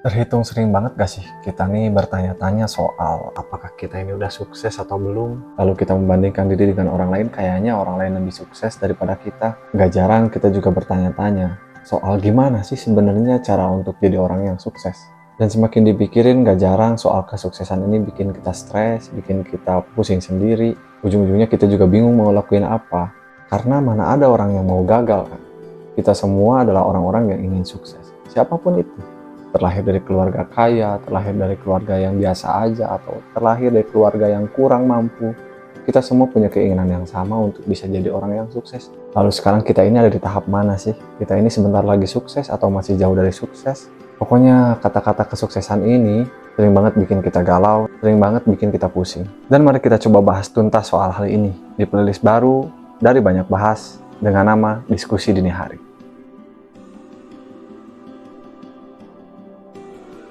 Terhitung sering banget gak sih kita nih bertanya-tanya soal apakah kita ini udah sukses atau belum. Lalu kita membandingkan diri dengan orang lain, kayaknya orang lain lebih sukses daripada kita. Gak jarang kita juga bertanya-tanya soal gimana sih sebenarnya cara untuk jadi orang yang sukses. Dan semakin dipikirin, gak jarang soal kesuksesan ini bikin kita stres, bikin kita pusing sendiri. Ujung-ujungnya kita juga bingung mau lakuin apa. Karena mana ada orang yang mau gagal kan. Kita semua adalah orang-orang yang ingin sukses. Siapapun itu. Terlahir dari keluarga kaya, terlahir dari keluarga yang biasa aja, atau terlahir dari keluarga yang kurang mampu. Kita semua punya keinginan yang sama untuk bisa jadi orang yang sukses. Lalu sekarang kita ini ada di tahap mana sih? Kita ini sebentar lagi sukses atau masih jauh dari sukses? Pokoknya kata-kata kesuksesan ini sering banget bikin kita galau, sering banget bikin kita pusing. Dan mari kita coba bahas tuntas soal hal ini di playlist baru dari Banyak Bahas dengan nama Diskusi Dini Hari.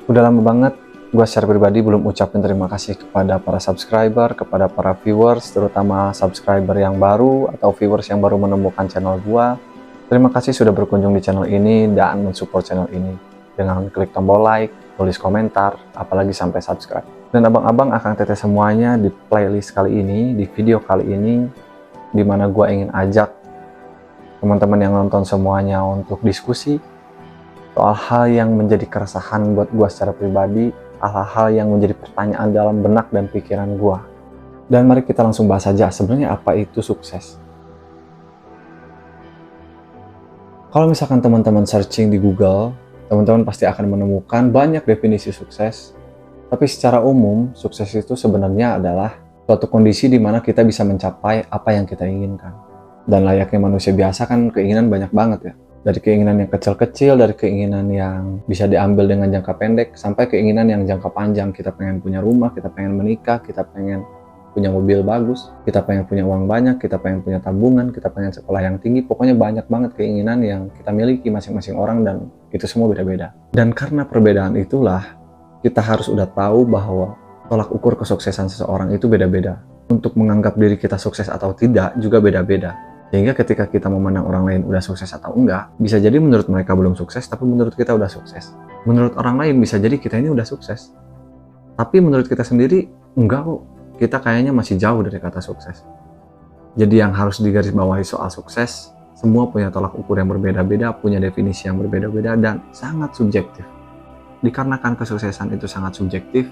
Udah lama banget gue secara pribadi belum ucapin terima kasih kepada para subscriber, kepada para viewers, terutama subscriber yang baru atau viewers yang baru menemukan channel gue. Terima kasih sudah berkunjung di channel ini dan mensupport channel ini dengan klik tombol like, tulis komentar, apalagi sampai subscribe. Dan abang-abang akan teteh semuanya di playlist kali ini, di video kali ini, dimana gue ingin ajak teman-teman yang nonton semuanya untuk diskusi soal hal yang menjadi keresahan buat gue secara pribadi, hal-hal yang menjadi pertanyaan dalam benak dan pikiran gue. Dan mari kita langsung bahas saja, sebenarnya apa itu sukses? Kalau misalkan teman-teman searching di Google, teman-teman pasti akan menemukan banyak definisi sukses. Tapi secara umum, sukses itu sebenarnya adalah suatu kondisi di mana kita bisa mencapai apa yang kita inginkan. Dan layaknya manusia biasa kan keinginan banyak banget ya. Dari keinginan yang kecil-kecil, dari keinginan yang bisa diambil dengan jangka pendek, sampai keinginan yang jangka panjang. Kita pengen punya rumah, kita pengen menikah, kita pengen punya mobil bagus, kita pengen punya uang banyak, kita pengen punya tabungan, kita pengen sekolah yang tinggi. Pokoknya banyak banget keinginan yang kita miliki masing-masing orang dan itu semua beda-beda. Dan karena perbedaan itulah, kita harus udah tahu bahwa tolak ukur kesuksesan seseorang itu beda-beda. Untuk menganggap diri kita sukses atau tidak juga beda-beda. Sehingga ketika kita memandang orang lain udah sukses atau enggak, bisa jadi menurut mereka belum sukses, tapi menurut kita udah sukses. Menurut orang lain bisa jadi kita ini udah sukses. Tapi menurut kita sendiri, enggak kok. Kita kayaknya masih jauh dari kata sukses. Jadi yang harus digarisbawahi soal sukses, semua punya tolak ukur yang berbeda-beda, punya definisi yang berbeda-beda, dan sangat subjektif. Dikarenakan kesuksesan itu sangat subjektif,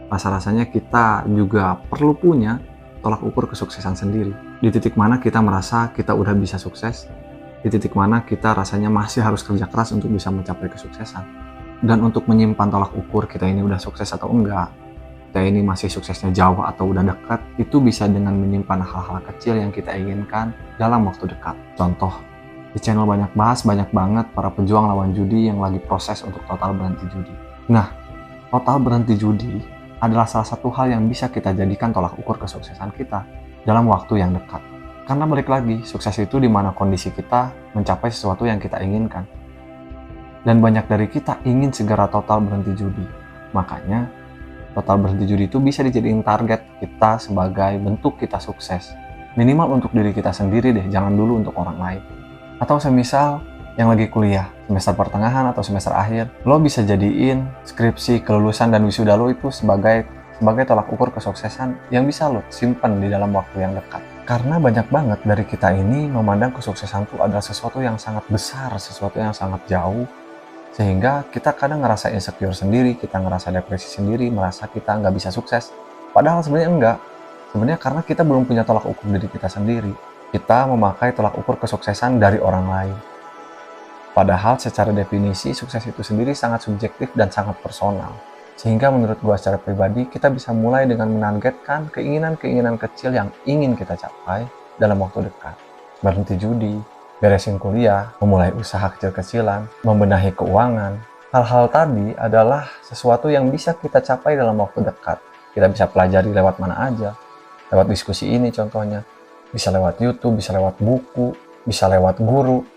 rasa-rasanya kita juga perlu punya tolak ukur kesuksesan sendiri. Di titik mana kita merasa kita udah bisa sukses, di titik mana kita rasanya masih harus kerja keras untuk bisa mencapai kesuksesan. Dan untuk menyimpan tolak ukur kita ini udah sukses atau enggak, kita ini masih suksesnya jauh atau udah dekat, itu bisa dengan menyimpan hal-hal kecil yang kita inginkan dalam waktu dekat. Contoh, di channel Banyak Bahas banyak banget para pejuang lawan judi yang lagi proses untuk total berhenti judi. Nah, total berhenti judi adalah salah satu hal yang bisa kita jadikan tolak ukur kesuksesan kita dalam waktu yang dekat. Karena balik lagi, sukses itu di mana kondisi kita mencapai sesuatu yang kita inginkan. Dan banyak dari kita ingin segera total berhenti judi. Makanya, total berhenti judi itu bisa dijadiin target kita sebagai bentuk kita sukses. Minimal untuk diri kita sendiri deh, jangan dulu untuk orang lain. Atau semisal yang lagi kuliah, semester pertengahan atau semester akhir, lo bisa jadiin skripsi, kelulusan, dan wisuda lo itu sebagai tolak ukur kesuksesan yang bisa lo simpan di dalam waktu yang dekat. Karena banyak banget dari kita ini memandang kesuksesan itu adalah sesuatu yang sangat besar, sesuatu yang sangat jauh, sehingga kita kadang ngerasa insecure sendiri, kita ngerasa depresi sendiri, merasa kita nggak bisa sukses. Padahal sebenarnya enggak. Sebenarnya karena kita belum punya tolak ukur diri kita sendiri. Kita memakai tolak ukur kesuksesan dari orang lain. Padahal secara definisi sukses itu sendiri sangat subjektif dan sangat personal. Sehingga menurut gue secara pribadi kita bisa mulai dengan menargetkan keinginan-keinginan kecil yang ingin kita capai dalam waktu dekat. Berhenti judi, beresin kuliah, memulai usaha kecil-kecilan, membenahi keuangan. Hal-hal tadi adalah sesuatu yang bisa kita capai dalam waktu dekat. Kita bisa pelajari lewat mana aja. Lewat diskusi ini contohnya. Bisa lewat YouTube, bisa lewat buku, bisa lewat guru.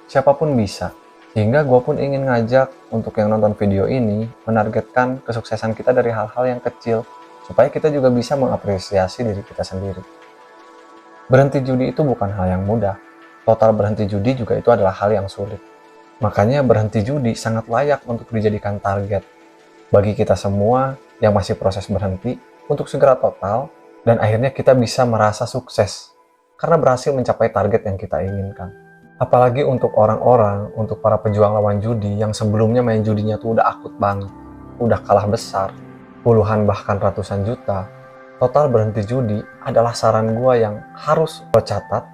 Siapapun bisa. Sehingga gue pun ingin ngajak untuk yang nonton video ini menargetkan kesuksesan kita dari hal-hal yang kecil supaya kita juga bisa mengapresiasi diri kita sendiri. Berhenti judi itu bukan hal yang mudah. Total berhenti judi juga itu adalah hal yang sulit. Makanya berhenti judi sangat layak untuk dijadikan target bagi kita semua yang masih proses berhenti untuk segera total, dan akhirnya kita bisa merasa sukses karena berhasil mencapai target yang kita inginkan. Apalagi untuk orang-orang, untuk para pejuang lawan judi yang sebelumnya main judinya tuh udah akut banget, udah kalah besar, puluhan bahkan ratusan juta. Total berhenti judi adalah saran gue yang harus lo catat,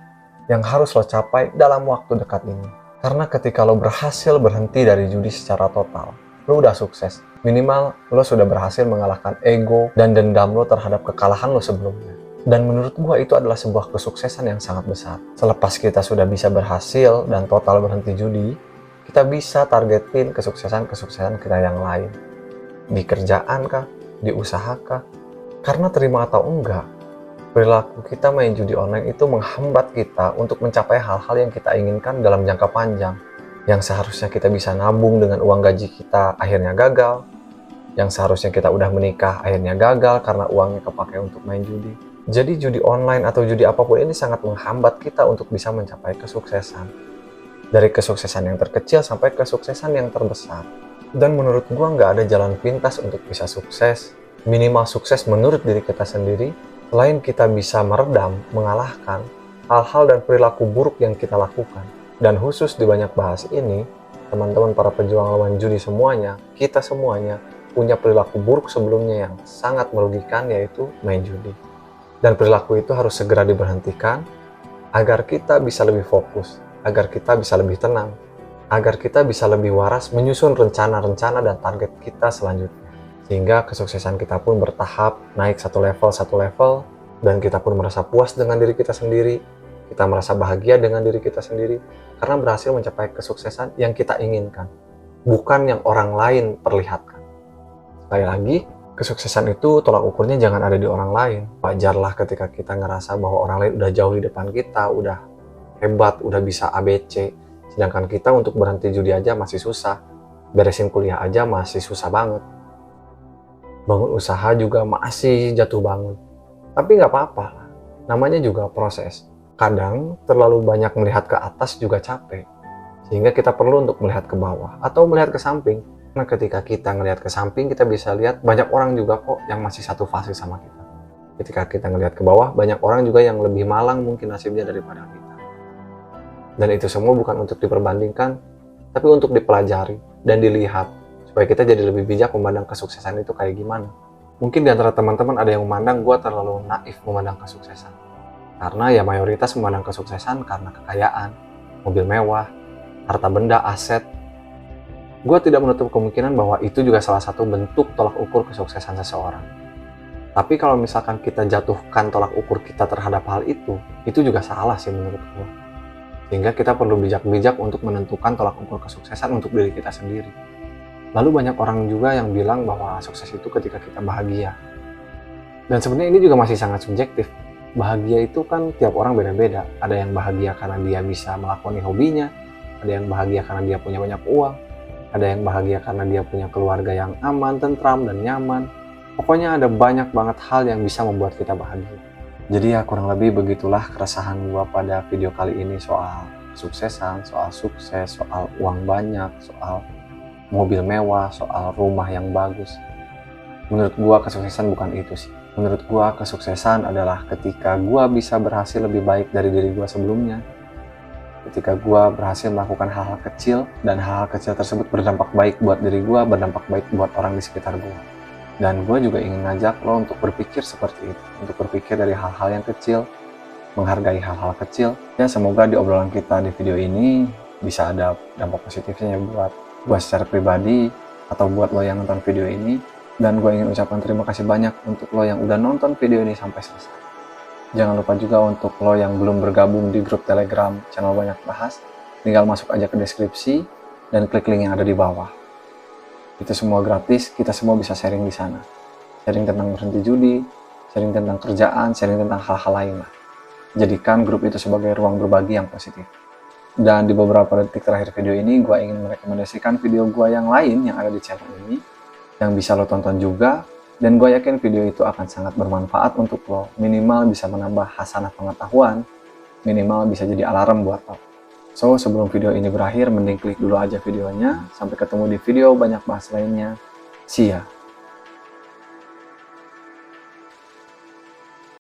yang harus lo capai dalam waktu dekat ini. Karena ketika lo berhasil berhenti dari judi secara total, lo udah sukses. Minimal lo sudah berhasil mengalahkan ego dan dendam lo terhadap kekalahan lo sebelumnya. Dan menurut gue itu adalah sebuah kesuksesan yang sangat besar. Selepas kita sudah bisa berhasil dan total berhenti judi, kita bisa targetin kesuksesan-kesuksesan kita yang lain. Di kerjaan kah? Di usaha kah? Karena terima atau enggak, perilaku kita main judi online itu menghambat kita untuk mencapai hal-hal yang kita inginkan dalam jangka panjang. Yang seharusnya kita bisa nabung dengan uang gaji kita akhirnya gagal. Yang seharusnya kita udah menikah akhirnya gagal karena uangnya kepakai untuk main judi. Jadi judi online atau judi apapun ini sangat menghambat kita untuk bisa mencapai kesuksesan. Dari kesuksesan yang terkecil sampai kesuksesan yang terbesar. Dan menurut gua nggak ada jalan pintas untuk bisa sukses. Minimal sukses menurut diri kita sendiri, selain kita bisa meredam, mengalahkan hal-hal dan perilaku buruk yang kita lakukan. Dan khusus di Banyak Bahas ini, teman-teman para pejuang lawan judi semuanya, kita semuanya punya perilaku buruk sebelumnya yang sangat merugikan, yaitu main judi. Dan perilaku itu harus segera diberhentikan agar kita bisa lebih fokus, agar kita bisa lebih tenang, agar kita bisa lebih waras menyusun rencana-rencana dan target kita selanjutnya. Sehingga kesuksesan kita pun bertahap naik satu level, dan kita pun merasa puas dengan diri kita sendiri, kita merasa bahagia dengan diri kita sendiri, karena berhasil mencapai kesuksesan yang kita inginkan, bukan yang orang lain perlihatkan. Sekali lagi, kesuksesan itu tolak ukurnya jangan ada di orang lain. Wajarlah ketika kita ngerasa bahwa orang lain udah jauh di depan kita, udah hebat, udah bisa ABC. Sedangkan kita untuk berhenti judi aja masih susah. Beresin kuliah aja masih susah banget. Bangun usaha juga masih jatuh bangun. Tapi nggak apa-apa lah. Namanya juga proses. Kadang terlalu banyak melihat ke atas juga capek. Sehingga kita perlu untuk melihat ke bawah atau melihat ke samping. Karena ketika kita ngelihat ke samping, kita bisa lihat banyak orang juga kok yang masih satu fase sama kita. Ketika kita ngelihat ke bawah, banyak orang juga yang lebih malang mungkin nasibnya daripada kita. Dan itu semua bukan untuk diperbandingkan, tapi untuk dipelajari dan dilihat, supaya kita jadi lebih bijak memandang kesuksesan itu kayak gimana. Mungkin di antara teman-teman ada yang memandang gue terlalu naif memandang kesuksesan. Karena ya mayoritas memandang kesuksesan karena kekayaan, mobil mewah, harta benda, aset. Gue tidak menutup kemungkinan bahwa itu juga salah satu bentuk tolak ukur kesuksesan seseorang. Tapi kalau misalkan kita jatuhkan tolak ukur kita terhadap hal itu juga salah sih menurut gue. Sehingga kita perlu bijak-bijak untuk menentukan tolak ukur kesuksesan untuk diri kita sendiri. Lalu banyak orang juga yang bilang bahwa sukses itu ketika kita bahagia. Dan sebenarnya ini juga masih sangat subjektif. Bahagia itu kan tiap orang beda-beda. Ada yang bahagia karena dia bisa melakoni hobinya, ada yang bahagia karena dia punya banyak uang, ada yang bahagia karena dia punya keluarga yang aman, tentram, dan nyaman. Pokoknya ada banyak banget hal yang bisa membuat kita bahagia. Jadi ya kurang lebih begitulah keresahan gua pada video kali ini soal kesuksesan, soal sukses, soal uang banyak, soal mobil mewah, soal rumah yang bagus. Menurut gua kesuksesan bukan itu sih. Menurut gua kesuksesan adalah ketika gua bisa berhasil lebih baik dari diri gua sebelumnya. Ketika gua berhasil melakukan hal-hal kecil, dan hal-hal kecil tersebut berdampak baik buat diri gua, berdampak baik buat orang di sekitar gua. Dan gue juga ingin ngajak lo untuk berpikir seperti itu, untuk berpikir dari hal-hal yang kecil, menghargai hal-hal kecil. Ya semoga di obrolan kita di video ini bisa ada dampak positifnya buat gue secara pribadi, atau buat lo yang nonton video ini. Dan gue ingin ucapkan terima kasih banyak untuk lo yang udah nonton video ini sampai selesai. Jangan lupa juga untuk lo yang belum bergabung di grup Telegram channel Banyak Bahas, tinggal masuk aja ke deskripsi dan klik link yang ada di bawah. Itu semua gratis, kita semua bisa sharing di sana. Sharing tentang berhenti judi, sharing tentang kerjaan, sharing tentang hal-hal lain lah. Jadikan grup itu sebagai ruang berbagi yang positif. Dan di beberapa detik terakhir video ini, gue ingin merekomendasikan video gue yang lain yang ada di channel ini, yang bisa lo tonton juga, dan gue yakin video itu akan sangat bermanfaat untuk lo. Minimal bisa menambah hasanah pengetahuan, minimal bisa jadi alarm buat lo. So, sebelum video ini berakhir, mending klik dulu aja videonya. Sampai ketemu di video Banyak Bahas lainnya. See ya.